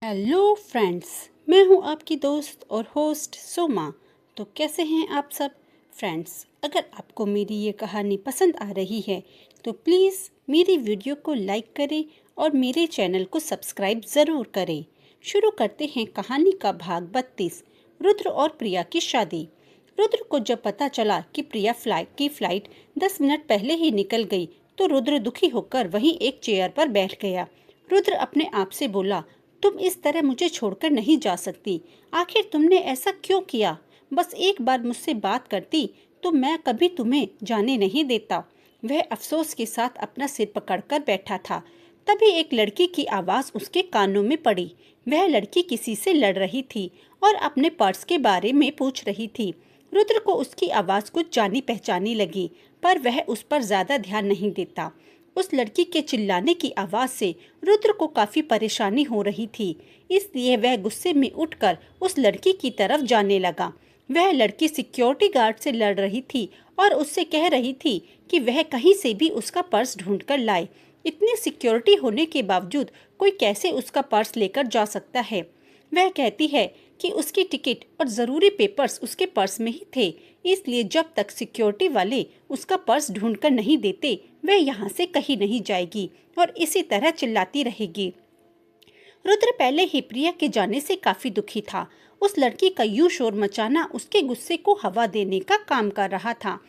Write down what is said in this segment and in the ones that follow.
Hello friends, मैं हूं आपकी दोस्त और होस्ट सोमा। तो कैसे हैं आप सब फ्रेंड्स? अगर आपको मेरी ये कहानी पसंद आ रही है तो प्लीज़ मेरी वीडियो को लाइक करें और मेरे चैनल को सब्सक्राइब ज़रूर करें। शुरू करते हैं कहानी का भाग 32, रुद्र और प्रिया की शादी। रुद्र को जब पता चला कि प्रिया फ्लाइट 10 मिनट पहले ही निकल गई तो रुद्र दुखी होकर वहीं एक चेयर पर बैठ गया। रुद्र अपने आप से बोला, तुम इस तरह मुझे छोड़कर नहीं जा सकती। आखिर तुमने ऐसा क्यों किया? बस एक बार मुझसे बात करती तो मैं कभी तुम्हें जाने नहीं देता। वह अफसोस के साथ अपना सिर पकड़कर बैठा था। तभी एक लड़की की आवाज़ उसके कानों में पड़ी। वह लड़की किसी से लड़ रही थी और अपने पर्स के बारे में पूछ रही थी। रुद्र को उसकी आवाज़ कुछ जानी पहचानी लगी, पर वह उस पर ज्यादा ध्यान नहीं देता। उस लड़की के चिल्लाने की आवाज से रुद्र को काफी परेशानी हो रही थी, इसलिए वह गुस्से में उठकर उस लड़की की तरफ जाने लगा। वह लड़की सिक्योरिटी गार्ड से लड़ रही थी और उससे कह रही थी कि वह कहीं से भी उसका पर्स ढूंढकर लाए। इतनी सिक्योरिटी होने के बावजूद कोई कैसे उसका पर्स लेकर जा सकता है? वह कहती है कि उसकी टिकट और ज़रूरी पेपर्स उसके पर्स में ही थे, इसलिए जब तक सिक्योरिटी वाले उसका पर्स ढूंढकर नहीं देते वह यहाँ से कहीं नहीं जाएगी और इसी तरह चिल्लाती रहेगी। रुद्र पहले ही प्रिया के जाने से काफी दुखी था। उस लड़की का यूं शोर मचाना उसके गुस्से को हवा देने का काम कर रहा था।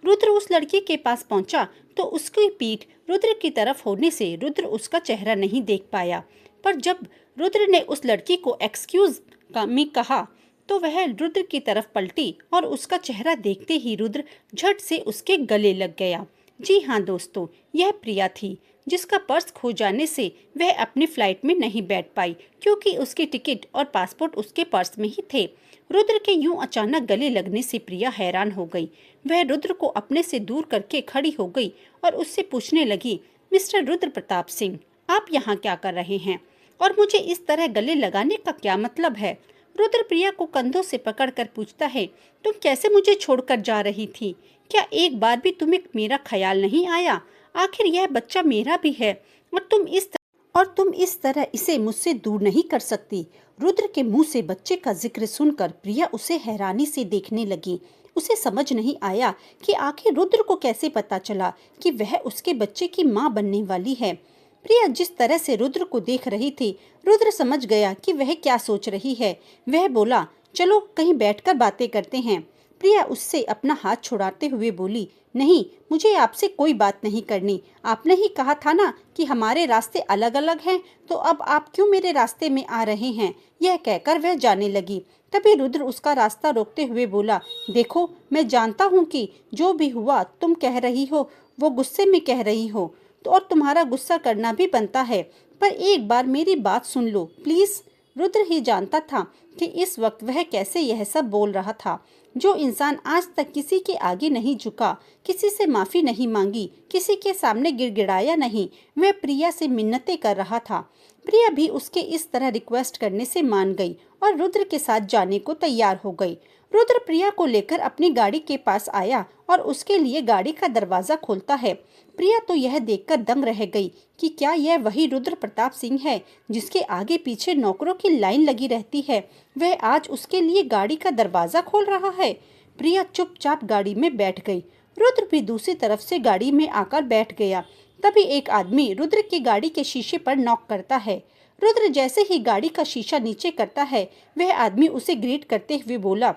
रुद्र उस लड़की के पास पहुंचा तो उसकी पीठ रुद्र की तरफ होने से रुद्र उसका चेहरा नहीं देख पाया। पर जब रुद्र ने उस लड़की को एक्सक्यूज में कहा तो वह रुद्र की तरफ पलटी और उसका चेहरा देखते ही रुद्र झट से उसके गले लग गया। जी हाँ दोस्तों, यह प्रिया थी जिसका पर्स खो जाने से वह अपनी फ्लाइट में नहीं बैठ पाई, क्योंकि उसकी टिकट और पासपोर्ट उसके पर्स में ही थे। रुद्र के यूं अचानक गले लगने से प्रिया हैरान हो गई। वह रुद्र को अपने से दूर करके खड़ी हो गई और उससे पूछने लगी, मिस्टर रुद्र प्रताप सिंह, आप यहाँ क्या कर रहे हैं और मुझे इस तरह गले लगाने का क्या मतलब है? रुद्र प्रिया को कंधों से पकड़कर पूछता है, तुम कैसे मुझे छोड़कर जा रही थी? क्या एक बार भी तुम्हें मेरा ख्याल नहीं आया? आखिर यह बच्चा मेरा भी है और तुम इस तरह इसे मुझसे दूर नहीं कर सकती। रुद्र के मुंह से बच्चे का जिक्र सुनकर प्रिया उसे हैरानी से देखने लगी। उसे समझ नहीं आया कि आखिर रुद्र को कैसे पता चला कि वह उसके बच्चे की मां बनने वाली है। प्रिया जिस तरह से रुद्र को देख रही थी, रुद्र समझ गया कि वह क्या सोच रही है। वह बोला, चलो कहीं बैठकर बातें करते हैं। प्रिया उससे अपना हाथ छुड़ाते हुए बोली, नहीं, मुझे आपसे कोई बात नहीं करनी। आपने ही कहा था ना कि हमारे रास्ते अलग अलग हैं, तो अब आप क्यों मेरे रास्ते में आ रहे हैं? यह कहकर वह जाने लगी। तभी रुद्र उसका रास्ता रोकते हुए बोला, देखो, मैं जानता हूँ कि जो भी हुआ तुम कह रही हो वो गुस्से में कह रही हो, तो और तुम्हारा गुस्सा करना भी बनता है, पर एक बार मेरी बात सुन लो प्लीज। रुद्र ही जानता था कि इस वक्त वह कैसे यह सब बोल रहा था। जो इंसान आज तक किसी के आगे नहीं झुका, किसी से माफी नहीं मांगी, किसी के सामने गिड़गिड़ाया नहीं, वह प्रिया से मिन्नतें कर रहा था। प्रिया भी उसके इस तरह रिक्वेस्ट करने से मान गई और रुद्र के साथ जाने को तैयार हो गई। रुद्र प्रिया को लेकर अपनी गाड़ी के पास आया और उसके लिए गाड़ी का दरवाजा खोलता है। प्रिया तो यह देखकर दंग रह गई कि क्या यह वही रुद्र प्रताप सिंह है जिसके आगे पीछे नौकरों की लाइन लगी रहती है? वह आज उसके लिए गाड़ी का दरवाजा खोल रहा है। प्रिया चुपचाप गाड़ी में बैठ गई। रुद्र भी दूसरी तरफ से गाड़ी में आकर बैठ गया। तभी एक आदमी रुद्र की गाड़ी के शीशे पर नॉक करता है। रुद्र जैसे ही गाड़ी का शीशा नीचे करता है, वह आदमी उसे ग्रीट करते हुए बोला,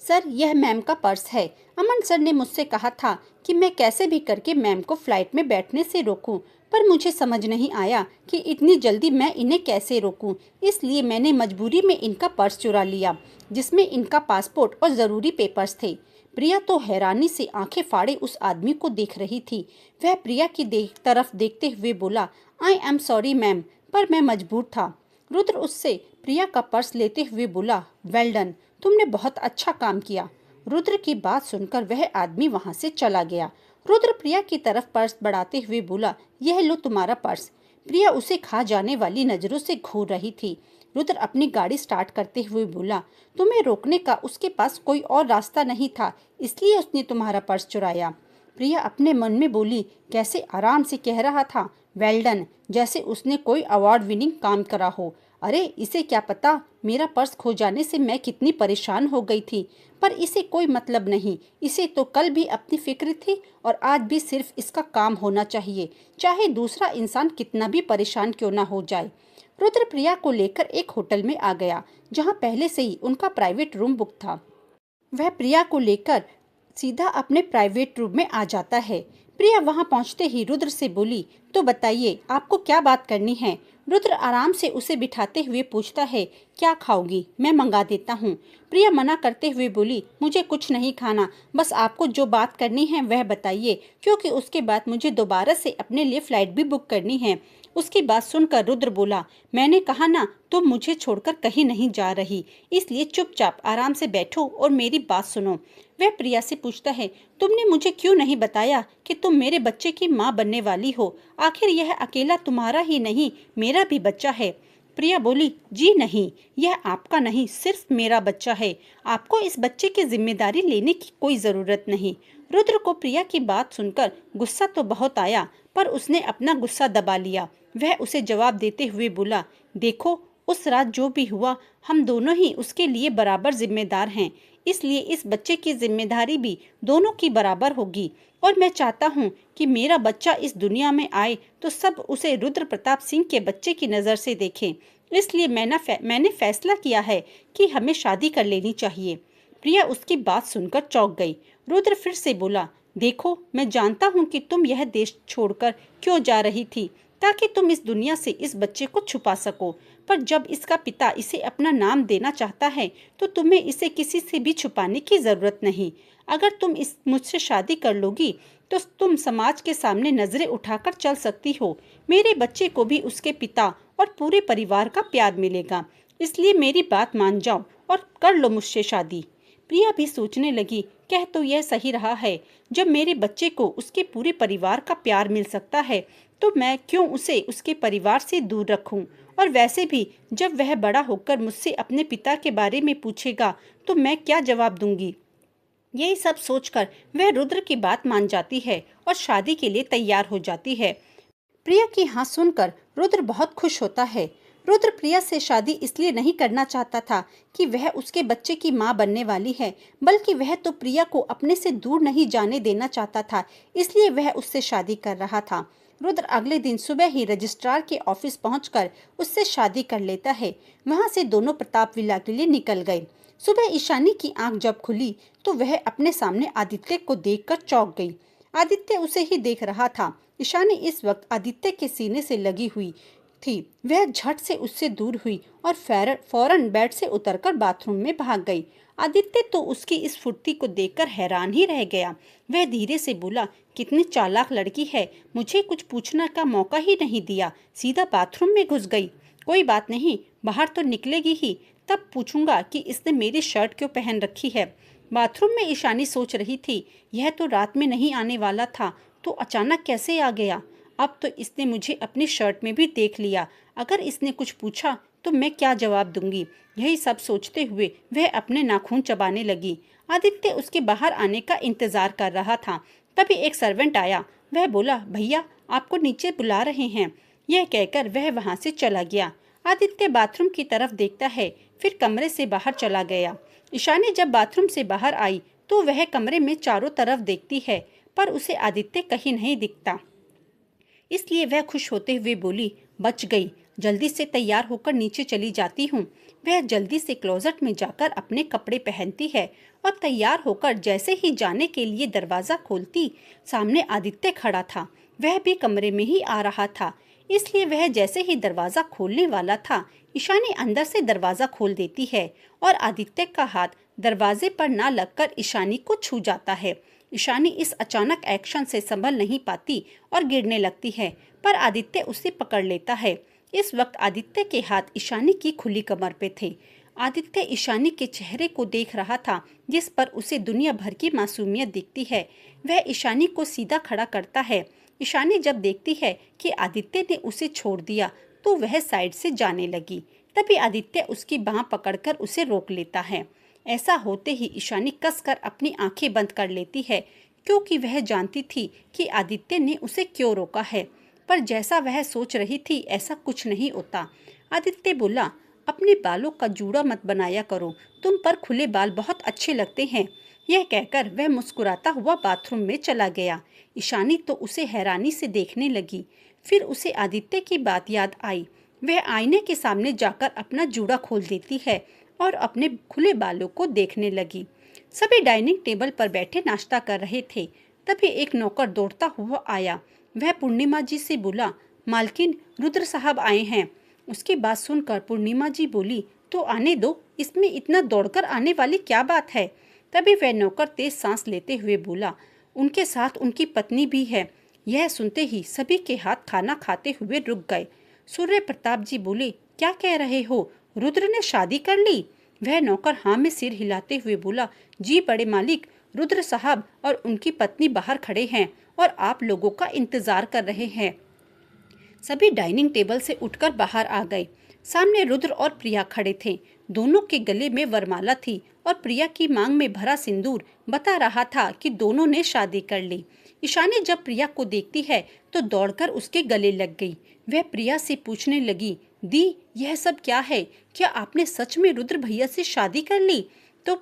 सर, यह मैम का पर्स है। अमन सर ने मुझसे कहा था कि मैं कैसे भी करके मैम को फ्लाइट में बैठने से रोकूं, पर मुझे समझ नहीं आया कि इतनी जल्दी मैं इन्हें कैसे रोकूं। इसलिए मैंने मजबूरी में इनका पर्स चुरा लिया, जिसमें इनका पासपोर्ट और ज़रूरी पेपर्स थे। प्रिया तो हैरानी से आंखें फाड़े उस आदमी को देख रही थी। वह प्रिया की तरफ देखते हुए बोला, आई एम सॉरी मैम, पर मैं मजबूर था। रुद्र उससे प्रिया का पर्स लेते हुए बोला, वेल डन, तुमने बहुत अच्छा काम किया। रुद्र की बात सुनकर वह आदमी वहां से चला गया। रुद्र प्रिया की तरफ पर्स बढ़ाते हुए बोला, यह लो तुम्हारा पर्स। प्रिया उसे खा जाने वाली नजरों से घूर रही थी। रुद्र अपनी गाड़ी स्टार्ट करते हुए बोला, तुम्हें रोकने का उसके पास कोई और रास्ता नहीं था, इसलिए उसने तुम्हारा पर्स चुराया। प्रिया अपने मन में बोली, कैसे आराम से कह रहा था, वेल डन, जैसे उसने कोई अवार्ड विनिंग काम करा हो। अरे इसे क्या पता मेरा पर्स खो जाने से मैं कितनी परेशान हो गई थी, पर इसे कोई मतलब नहीं। इसे तो कल भी अपनी फिक्र थी और आज भी सिर्फ इसका काम होना चाहिए, चाहे दूसरा इंसान कितना भी परेशान क्यों ना हो जाए। रुद्र प्रिया को लेकर एक होटल में आ गया, जहाँ पहले से ही उनका प्राइवेट रूम बुक था। वह प्रिया को लेकर सीधा अपने प्राइवेट रूम में आ जाता है। प्रिया वहां पहुंचते ही रुद्र से बोली, तो बताइए आपको क्या बात करनी है। रुद्र आराम से उसे बिठाते हुए पूछता है, क्या खाओगी, मैं मंगा देता हूँ। प्रिया मना करते हुए बोली, मुझे कुछ नहीं खाना, बस आपको जो बात करनी है वह बताइए, क्योंकि उसके बाद मुझे दोबारा से अपने लिए फ्लाइट भी बुक करनी है। उसकी बात सुनकर रुद्र बोला, मैंने कहा ना तुम मुझे छोड़कर कहीं नहीं जा रही, इसलिए चुपचाप आराम से बैठो और मेरी बात सुनो। वह प्रिया से पूछता है, तुमने मुझे क्यों नहीं बताया कि तुम मेरे बच्चे की माँ बनने वाली हो। आखिर यह अकेला तुम्हारा ही नहीं, मेरा भी बच्चा है। प्रिया बोली, जी नहीं, यह आपका नहीं, सिर्फ मेरा बच्चा है। आपको इस बच्चे की जिम्मेदारी लेने की कोई जरूरत नहीं। रुद्र को प्रिया की बात सुनकर गुस्सा तो बहुत आया, पर उसने अपना गुस्सा दबा लिया। वह उसे जवाब देते हुए बोला, देखो उस रात जो भी हुआ, हम दोनों ही उसके लिए बराबर जिम्मेदार हैं, इसलिए इस बच्चे की जिम्मेदारी भी दोनों की बराबर होगी। और मैं चाहता हूँ कि मेरा बच्चा इस दुनिया में आए तो सब उसे रुद्र प्रताप सिंह के बच्चे की नज़र से देखें। इसलिए मैंने फैसला किया है कि हमें शादी कर लेनी चाहिए। प्रिया उसकी बात सुनकर चौंक गई। रुद्र फिर से बोला, देखो मैं जानता हूँ कि तुम यह देश छोड़कर क्यों जा रही थी, ताकि तुम इस दुनिया से इस बच्चे को छुपा सको, पर जब इसका पिता इसे अपना नाम देना चाहता है तो तुम्हें इसे किसी से भी छुपाने की जरूरत नहीं। अगर तुम इस मुझसे शादी कर लोगी तो तुम समाज के सामने नजरें उठाकर चल सकती हो। मेरे बच्चे को भी उसके पिता और पूरे परिवार का प्यार मिलेगा, इसलिए मेरी बात मान जाओ और कर लो मुझसे शादी। प्रिया भी सोचने लगी, कह तो यह सही रहा है, जब मेरे बच्चे को उसके पूरे परिवार का प्यार मिल सकता है तो मैं क्यों उसे उसके परिवार से दूर रखूं। और वैसे भी जब वह बड़ा होकर मुझसे अपने पिता के बारे में पूछेगा तो मैं क्या जवाब दूंगी। यही सब सोचकर वह रुद्र की बात मान जाती है और शादी के लिए तैयार हो जाती है। प्रिया की हाँ सुनकर रुद्र बहुत खुश होता है। रुद्र प्रिया से शादी इसलिए नहीं करना चाहता था कि वह उसके बच्चे की माँ बनने वाली है, बल्कि वह तो प्रिया को अपने से दूर नहीं जाने देना चाहता था, इसलिए वह उससे शादी कर रहा था। रुद्र अगले दिन सुबह ही रजिस्ट्रार के ऑफिस पहुंचकर उससे शादी कर लेता है। वहां से दोनों प्रताप विला के लिए निकल गए। सुबह ईशानी की आंख जब खुली तो वह अपने सामने आदित्य को देखकर चौंक गई। आदित्य उसे ही देख रहा था। ईशानी इस वक्त आदित्य के सीने से लगी हुई थी। वह झट से उससे दूर हुई और फौरन बेड से उतरकर बाथरूम में भाग गई। आदित्य तो उसकी इस फुर्ती को देखकर हैरान ही रह गया। वह धीरे से बोला, कितनी चालाक लड़की है, मुझे कुछ पूछने का मौका ही नहीं दिया, सीधा बाथरूम में घुस गई। कोई बात नहीं, बाहर तो निकलेगी ही, तब पूछूंगा कि इसने मेरी शर्ट क्यों पहन रखी है। बाथरूम में ईशानी सोच रही थी, यह तो रात में नहीं आने वाला था, तो अचानक कैसे आ गया। अब तो इसने मुझे अपनी शर्ट में भी देख लिया, अगर इसने कुछ पूछा तो मैं क्या जवाब दूंगी। यही सब सोचते हुए वह अपने नाखून चबाने लगी। आदित्य उसके बाहर आने का इंतजार कर रहा था। तभी एक सर्वेंट आया। वह बोला, भैया आपको नीचे बुला रहे हैं। यह कहकर वह वहां से चला गया। आदित्य बाथरूम की तरफ देखता है, फिर कमरे से बाहर चला गया। ईशानी जब बाथरूम से बाहर आई तो वह कमरे में चारों तरफ देखती है, पर उसे आदित्य कहीं नहीं दिखता। इसलिए वह खुश होते हुए बोली, बच गई, जल्दी से तैयार होकर नीचे चली जाती हूँ। वह जल्दी से क्लोजेट में जाकर अपने कपड़े पहनती है और तैयार होकर जैसे ही जाने के लिए दरवाजा खोलती, सामने आदित्य खड़ा था। वह भी कमरे में ही आ रहा था, इसलिए वह जैसे ही दरवाजा खोलने वाला था, ईशानी अंदर से दरवाजा खोल देती है और आदित्य का हाथ दरवाजे पर ना लगकर ईशानी को छू जाता है। ईशानी इस अचानक एक्शन से संभल नहीं पाती और गिरने लगती है, पर आदित्य उसे पकड़ लेता है। इस वक्त आदित्य के हाथ ईशानी की खुली कमर पे थे। आदित्य ईशानी के चेहरे को देख रहा था, जिस पर उसे दुनिया भर की मासूमियत दिखती है। वह ईशानी को सीधा खड़ा करता है। ईशानी जब देखती है कि आदित्य ने उसे छोड़ दिया तो वह साइड से जाने लगी। तभी आदित्य उसकी बाह पकड़कर उसे रोक लेता है। ऐसा होते ही ईशानी कसकर अपनी आंखें बंद कर लेती है, क्योंकि वह जानती थी कि आदित्य ने उसे क्यों रोका है। पर जैसा वह सोच रही थी ऐसा कुछ नहीं होता। आदित्य बोला, अपने बालों का जूड़ा मत बनाया करो, तुम पर खुले बाल बहुत अच्छे लगते हैं। यह कहकर वह मुस्कुराता हुआ बाथरूम में चला गया। ईशानी तो उसे हैरानी से देखने लगी। फिर उसे आदित्य की बात याद आई। वह आईने के सामने जाकर अपना जूड़ा खोल देती है और अपने खुले बालों को देखने लगी। सभी डाइनिंग टेबल पर बैठे नाश्ता कर रहे थे। तभी एक नौकर दौड़ता हुआ आया। वह पूर्णिमा जी से बोला, मालकिन, रुद्र साहब आए हैं। उसकी बात सुनकर पूर्णिमा जी बोली, तो आने दो, इसमें इतना दौड़कर आने वाली क्या बात है। तभी वह नौकर तेज सांस लेते हुए बोला, उनके साथ उनकी पत्नी भी है। यह सुनते ही सभी के हाथ खाना खाते हुए रुक गए। सूर्य प्रताप जी बोले, क्या कह रहे हो, रुद्र ने शादी कर ली। वह नौकर हाँ में सिर हिलाते हुए बोला, जी बड़े मालिक, रुद्र साहब और उनकी पत्नी बाहर खड़े हैं और आप लोगों का इंतजार कर रहे हैं। सभी डाइनिंग टेबल से उठकर बाहर आ गए। सामने रुद्र और प्रिया खड़े थे। दोनों के गले में वरमाला थी और प्रिया की मांग में भरा सिंदूर बता रहा था कि दोनों ने शादी कर ली। ईशानी जब प्रिया को देखती है तो दौड़कर उसके गले लग गई। वह प्रिया से पूछने लगी, दी, यह सब क्या है? क्या आपने सच में रुद्र भैया से शादी कर ली? तो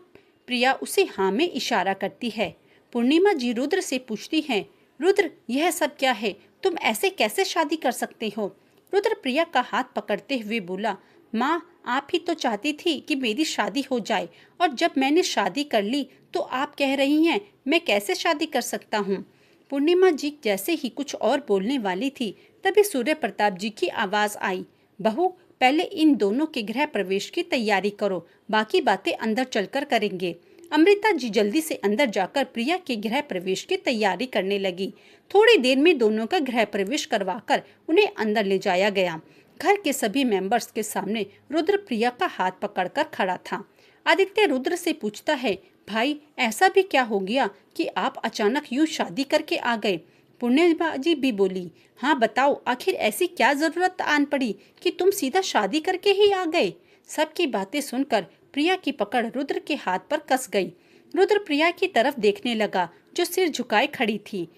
प्रिया उसे हाँ में इशारा करती है। पूर्णिमा जी रुद्र से पूछती हैं, रुद्र, यह सब क्या है? तुम ऐसे कैसे शादी कर सकते हो? रुद्र प्रिया का हाथ पकड़ते हुए बोला, माँ, आप ही तो चाहती थी कि मेरी शादी हो जाए, और जब मैंने शादी कर ली तो आप कह रही हैं मैं कैसे शादी कर सकता हूँ। पूर्णिमा जी जैसे ही कुछ और बोलने वाली थी तभी सूर्य प्रताप जी की आवाज आई, बहू, पहले इन दोनों के गृह प्रवेश की तैयारी करो, बाकी बातें अंदर चलकर करेंगे। अमृता जी जल्दी से अंदर जाकर प्रिया के गृह प्रवेश की तैयारी करने लगी। थोड़ी देर में दोनों का गृह प्रवेश करवाकर उन्हें अंदर ले जाया गया। घर के सभी मेंबर्स के सामने रुद्र प्रिया का हाथ पकड़कर खड़ा था। आदित्य रुद्र से पूछता है, भाई, ऐसा भी क्या हो गया कि आप अचानक यूं शादी करके आ गए? पूर्णिमा जी भी बोली, हाँ बताओ, आखिर ऐसी क्या जरूरत आन पड़ी कि तुम सीधा शादी करके ही आ गए? सबकी बातें सुनकर प्रिया की पकड़ रुद्र के हाथ पर कस गई। रुद्र प्रिया की तरफ देखने लगा, जो सिर झुकाए खड़ी थी।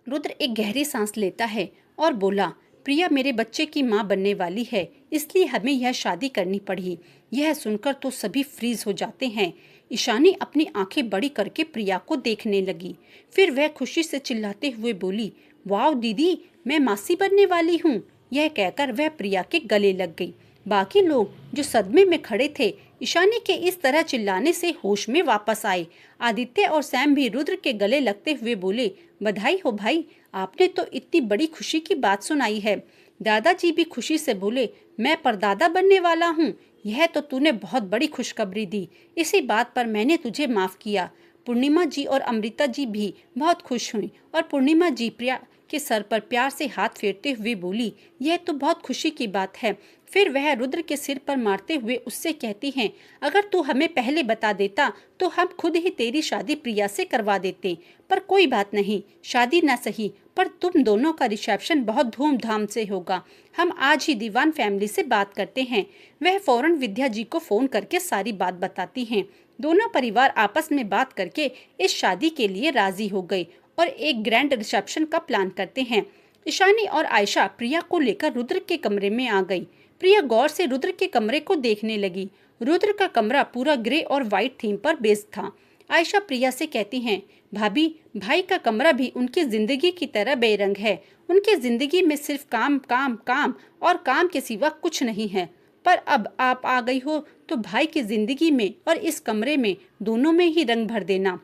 रुद्र एक गहरी सांस लेता है और बोला, प्रिया मेरे बच्चे की माँ बनने वाली है, इसलिए हमें यह शादी करनी पड़ी। यह सुनकर तो सभी फ्रीज हो जाते हैं। ईशानी अपनी आंखें बड़ी करके प्रिया को देखने लगी। फिर वह खुशी से चिल्लाते हुए बोली, वाह दीदी, मैं मासी बनने वाली हूँ। यह कहकर वह प्रिया के गले लग गई। बाकी लोग जो सदमे में खड़े थे, ईशानी के इस तरह चिल्लाने से होश में वापस आए। आदित्य और सैम भी रुद्र के गले लगते हुए बोले, बधाई हो भाई, आपने तो इतनी बड़ी खुशी की बात सुनाई है। दादाजी भी खुशी से बोले, मैं परदादा बनने वाला हूँ। यह तो तूने बहुत बड़ी खुशखबरी दी, इसी बात पर मैंने तुझे माफ किया। पूर्णिमा जी और अमृता जी भी बहुत खुश हुई और पूर्णिमा जी प्रिया के सर पर प्यार से हाथ फेरते हुए बोली, यह तो बहुत खुशी की बात है। फिर वह रुद्र के सिर पर मारते हुए उससे कहती हैं, अगर तू हमें पहले बता देता तो हम खुद ही तेरी शादी प्रिया से करवा देते। पर कोई बात नहीं, शादी ना सही, पर तुम दोनों का रिसेप्शन बहुत धूमधाम से होगा। हम आज ही दीवान फैमिली से बात करते हैं। वह फौरन विद्या जी को फोन करके सारी बात बताती हैं। दोनों परिवार आपस में बात करके इस शादी के लिए राजी हो गए और एक ग्रैंड रिसेप्शन का प्लान करते हैं। ईशानी और आयशा प्रिया को लेकर रुद्र के कमरे में आ गई। प्रिया गौर से रुद्र के कमरे को देखने लगी। रुद्र का कमरा पूरा ग्रे और व्हाइट थीम पर बेस्ड था। आयशा प्रिया से कहती हैं, भाभी, भाई का कमरा भी उनकी जिंदगी की तरह बेरंग है। उनकी जिंदगी में सिर्फ काम काम काम और काम के सिवा कुछ नहीं है। पर अब आप आ गई हो तो भाई की जिंदगी में और इस कमरे में, दोनों में ही रंग भर देना।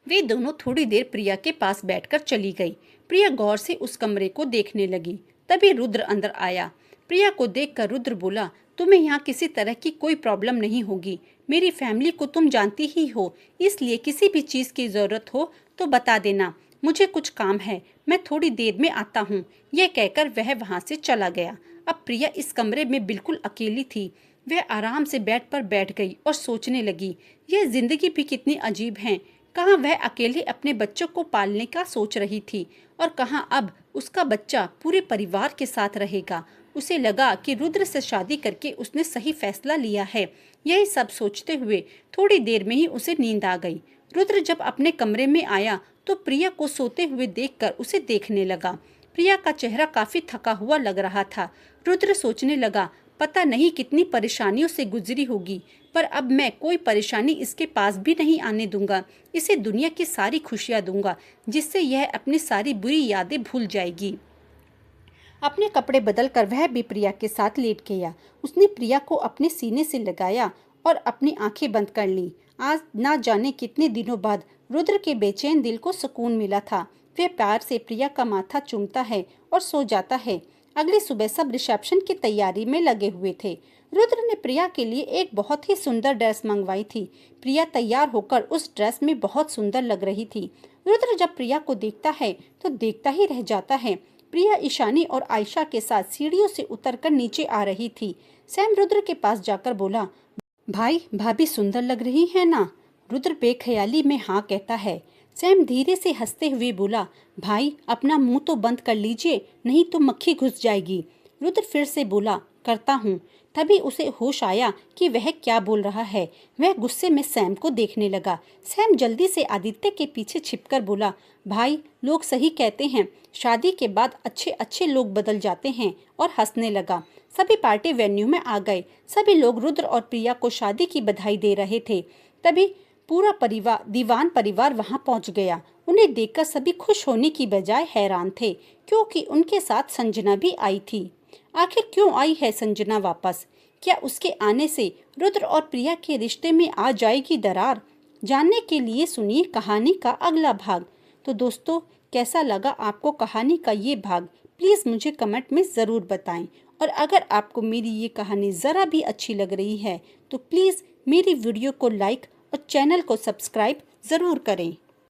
वे दोनों थोड़ी देर प्रिया के पास बैठकर चली गई। प्रिया गौर से उस कमरे को देखने लगी। तभी रुद्र अंदर आया। प्रिया को देखकर रुद्र बोला, तुम्हें यहाँ किसी तरह की कोई प्रॉब्लम नहीं होगी। मेरी फैमिली को तुम जानती ही हो, इसलिए किसी भी चीज की जरूरत हो तो बता देना। मुझे कुछ काम है, मैं थोड़ी देर में आता हूँ। यह कहकर वह वहाँ से चला गया। अब प्रिया इस कमरे में बिल्कुल अकेली थी। वह आराम से बेड पर बैठ गई और सोचने लगी, यह जिंदगी भी कितनी अजीब है। कहाँ वह अकेले अपने बच्चों को पालने का सोच रही थी और कहाँ अब उसका बच्चा पूरे परिवार के साथ रहेगा। उसे लगा कि रुद्र से शादी करके उसने सही फैसला लिया है। यही सब सोचते हुए थोड़ी देर में ही उसे नींद आ गई। रुद्र जब अपने कमरे में आया तो प्रिया को सोते हुए देखकर उसे देखने लगा। प्रिया का चेहरा काफी थका हुआ लग रहा था। रुद्र सोचने लगा, पता नहीं कितनी परेशानियों से गुजरी होगी, पर अब मैं कोई परेशानी इसके पास भी नहीं आने दूंगा। इसे दुनिया की सारी खुशियां दूंगा, जिससे यह अपनी सारी बुरी यादें भूल जाएगी। अपने कपड़े बदलकर वह भी प्रिया के साथ लेट गया। उसने प्रिया को अपने सीने से लगाया और अपनी आंखें बंद कर ली। आज ना जाने कितने दिनों बाद रुद्र के बेचैन दिल को सुकून मिला था। वह प्यार से प्रिया का माथा चूमता है और सो जाता है। अगली सुबह सब रिसेप्शन की तैयारी में लगे हुए थे। रुद्र ने प्रिया के लिए एक बहुत ही सुंदर ड्रेस मंगवाई थी। प्रिया तैयार होकर उस ड्रेस में बहुत सुंदर लग रही थी। रुद्र जब प्रिया को देखता है तो देखता ही रह जाता है। प्रिया ईशानी और आयशा के साथ सीढ़ियों से उतरकर नीचे आ रही थी। सैम रुद्र के पास जाकर बोला, भाई भाभी सुंदर लग रही है ना? रुद्र बेख्याली में हाँ कहता है। सैम धीरे से हंसते हुए बोला, भाई अपना मुंह तो बंद कर लीजिए, नहीं तो मक्खी घुस जाएगी। रुद्र फिर से बोला, करता हूँ। तभी उसे होश आया कि वह क्या बोल रहा है। वह गुस्से में सैम को देखने लगा। सैम जल्दी से आदित्य के पीछे छिपकर बोला, भाई लोग सही कहते हैं, शादी के बाद अच्छे अच्छे लोग बदल जाते हैं, और हंसने लगा। सभी पार्टी वेन्यू में आ गए। सभी लोग रुद्र और प्रिया को शादी की बधाई दे रहे थे। तभी पूरा दीवान परिवार वहां पहुंच गया। उन्हें देखकर सभी खुश होने की बजाय हैरान थे, क्योंकि उनके साथ संजना भी आई थी। आखिर क्यों आई है संजना वापस? क्या उसके आने से रुद्र और प्रिया के रिश्ते में आ जाएगी दरार? जानने के लिए सुनिए कहानी का अगला भाग। तो दोस्तों, कैसा लगा आपको कहानी का ये भाग? प्लीज़ मुझे कमेंट में ज़रूर बताएं। और अगर आपको मेरी ये कहानी ज़रा भी अच्छी लग रही है तो प्लीज़ मेरी वीडियो को लाइक और चैनल को सब्सक्राइब ज़रूर करें।